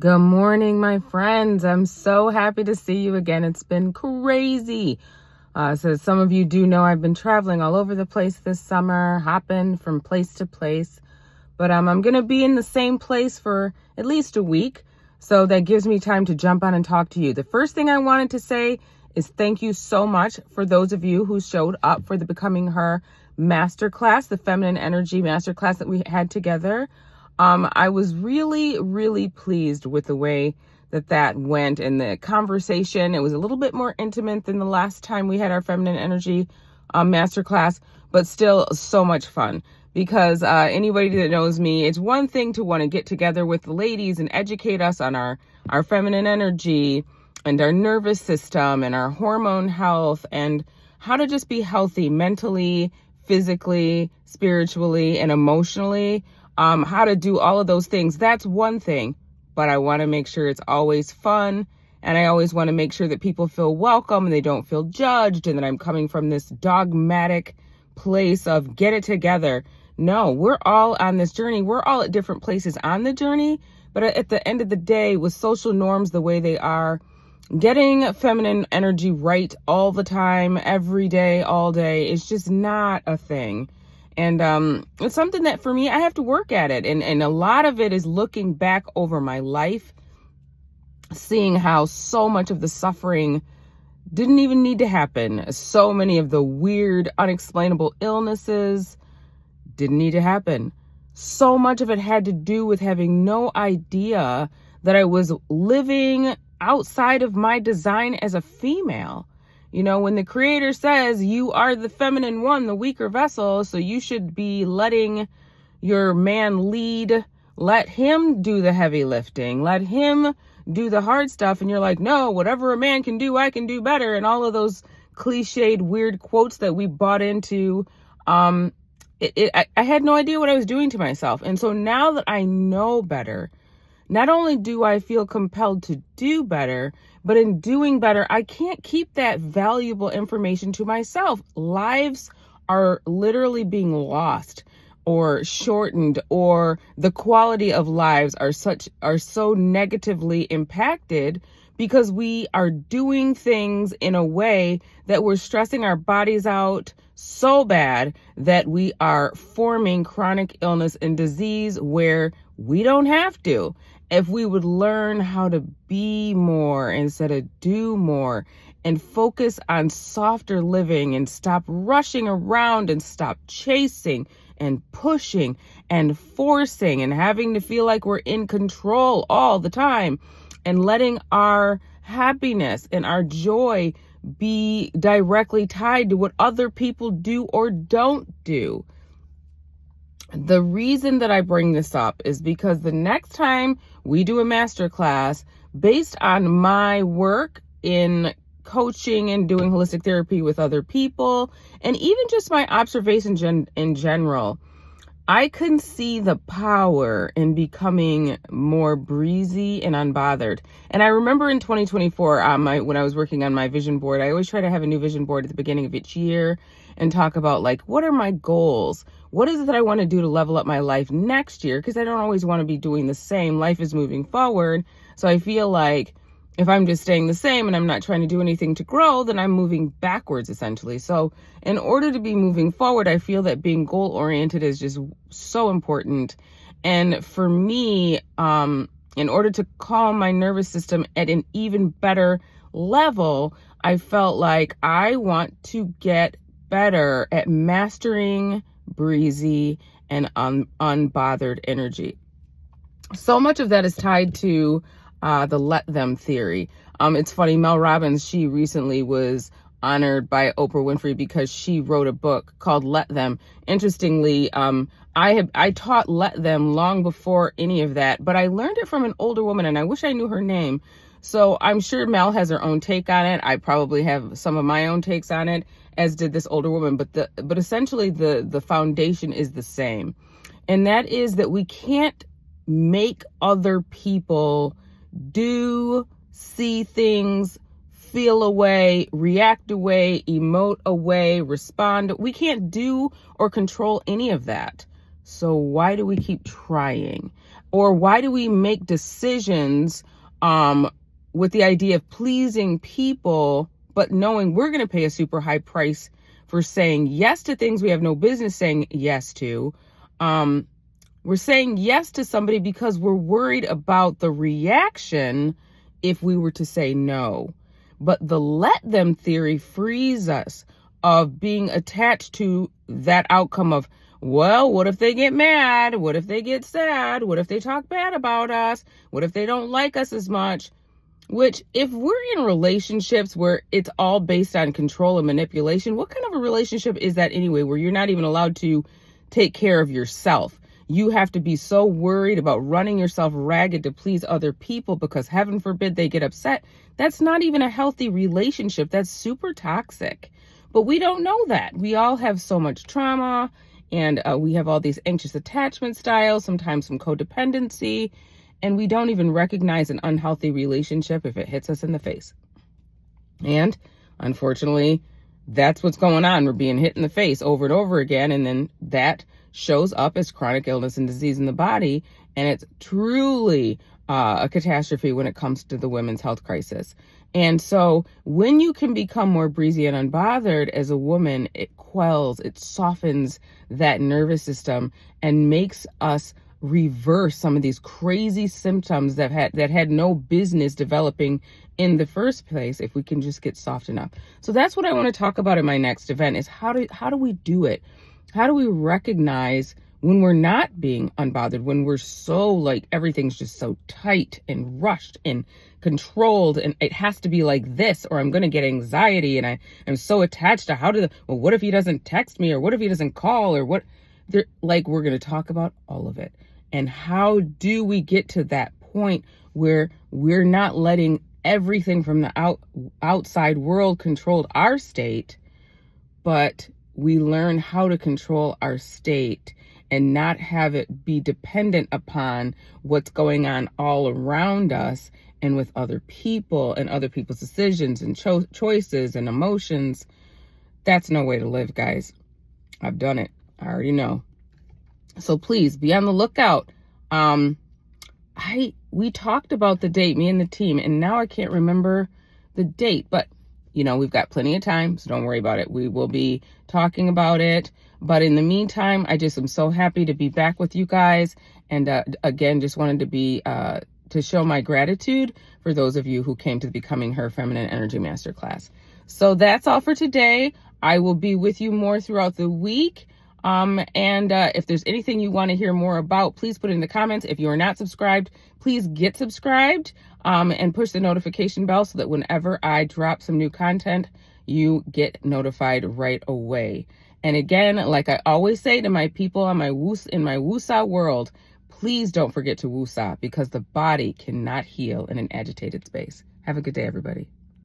Good morning, my friends. I'm so happy to see you again. It's been crazy. So some of you do know I've been traveling all over the place this summer, hopping from place to place. But I'm going to be in the same place for at least a week. So that gives me time to jump on and talk to you. The first thing I wanted to say is thank you so much for those of you who showed up for the Becoming Her Masterclass, the Feminine Energy Masterclass that we had together. I was really, really pleased with the way that went and the conversation. It was a little bit more intimate than the last time we had our Feminine Energy Masterclass, but still so much fun. Because anybody that knows me, it's one thing to want to get together with the ladies and educate us on our feminine energy and our nervous system and our hormone health and how to just be healthy mentally, physically, spiritually, and emotionally. How to do all of those things. That's one thing, but I want to make sure it's always fun. And I always want to make sure that people feel welcome and they don't feel judged and that I'm coming from this dogmatic place of get it together. No, we're all on this journey. We're all at different places on the journey. But at the end of the day, with social norms the way they are, getting feminine energy right all the time, every day, all day, is just not a thing. And it's something that for me, I have to work at it. And a lot of it is looking back over my life, seeing how so much of the suffering didn't even need to happen. So many of the weird, unexplainable illnesses didn't need to happen. So much of it had to do with having no idea that I was living outside of my design as a female. You know, when the creator says you are the feminine one, the weaker vessel, so you should be letting your man lead, let him do the heavy lifting, let him do the hard stuff. And you're like, no, whatever a man can do, I can do better. And all of those cliched, weird quotes that we bought into, I had no idea what I was doing to myself. And so now that I know better, not only do I feel compelled to do better, but in doing better, I can't keep that valuable information to myself. Lives are literally being lost or shortened, or the quality of lives are so negatively impacted because we are doing things in a way that we're stressing our bodies out so bad that we are forming chronic illness and disease where we don't have to. If we would learn how to be more instead of do more and focus on softer living and stop rushing around and stop chasing and pushing and forcing and having to feel like we're in control all the time and letting our happiness and our joy be directly tied to what other people do or don't do. The reason that I bring this up is because the next time we do a masterclass based on my work in coaching and doing holistic therapy with other people, and even just my observations in general, I can see the power in becoming more breezy and unbothered. And I remember in 2024, when I was working on my vision board, I always try to have a new vision board at the beginning of each year and talk about, like, what are my goals? What is it that I want to do to level up my life next year? Because I don't always want to be doing the same. Life is moving forward. So I feel like if I'm just staying the same and I'm not trying to do anything to grow, then I'm moving backwards, essentially. So in order to be moving forward, I feel that being goal-oriented is just so important. And for me, in order to calm my nervous system at an even better level, I felt like I want to get better at mastering breezy and unbothered energy. So much of that is tied to the let them theory. It's funny, Mel Robbins, she recently was honored by Oprah Winfrey because she wrote a book called Let Them. Interestingly, I taught Let Them long before any of that, but I learned it from an older woman and I wish I knew her name. So I'm sure Mel has her own take on it. I probably have some of my own takes on it, as did this older woman, but essentially the foundation is the same. And that is that we can't make other people do, see things, feel a way, react a way, emote a way, respond. We can't do or control any of that. So why do we keep trying? Or why do we make decisions with the idea of pleasing people, but knowing we're going to pay a super high price for saying yes to things we have no business saying yes to? We're saying yes to somebody because we're worried about the reaction if we were to say no. But the let them theory frees us of being attached to that outcome of, well, what if they get mad? What if they get sad? What if they talk bad about us? What if they don't like us as much? Which, if we're in relationships where it's all based on control and manipulation, what kind of a relationship is that anyway, where you're not even allowed to take care of yourself? You have to be so worried about running yourself ragged to please other people because heaven forbid they get upset. That's not even a healthy relationship. That's super toxic. But we don't know that. We all have so much trauma, and we have all these anxious attachment styles, sometimes some codependency, and we don't even recognize an unhealthy relationship if it hits us in the face. And unfortunately, that's what's going on. We're being hit in the face over and over again, and then that shows up as chronic illness and disease in the body, and it's truly a catastrophe when it comes to the women's health crisis. And so when you can become more breezy and unbothered as a woman, it quells, it softens that nervous system and makes us reverse some of these crazy symptoms that had no business developing in the first place if we can just get soft enough. So that's what I want to talk about in my next event, is how do we do it? How do we recognize when we're not being unbothered, when we're so like everything's just so tight and rushed and controlled and it has to be like this or I'm going to get anxiety and I'm so attached to what if he doesn't text me, or what if he doesn't call, or what? We're going to talk about all of it. And how do we get to that point where we're not letting everything from the outside world control our state, but we learn how to control our state and not have it be dependent upon what's going on all around us and with other people and other people's decisions and choices and emotions. That's no way to live, guys. I've done it. I already know. So please be on the lookout. We talked about the date, me and the team, and now I can't remember the date, but we've got plenty of time, so don't worry about it. We will be talking about it. But in the meantime, I just am so happy to be back with you guys. And again, just wanted to show my gratitude for those of you who came to the Becoming Her Feminine Energy Masterclass. So that's all for today. I will be with you more throughout the week. And if there's anything you want to hear more about, please put it in the comments. If you are not subscribed, please get subscribed and push the notification bell so that whenever I drop some new content, you get notified right away. And again, like I always say to my people in my Woosah world, please don't forget to Woosah, because the body cannot heal in an agitated space. Have a good day, everybody.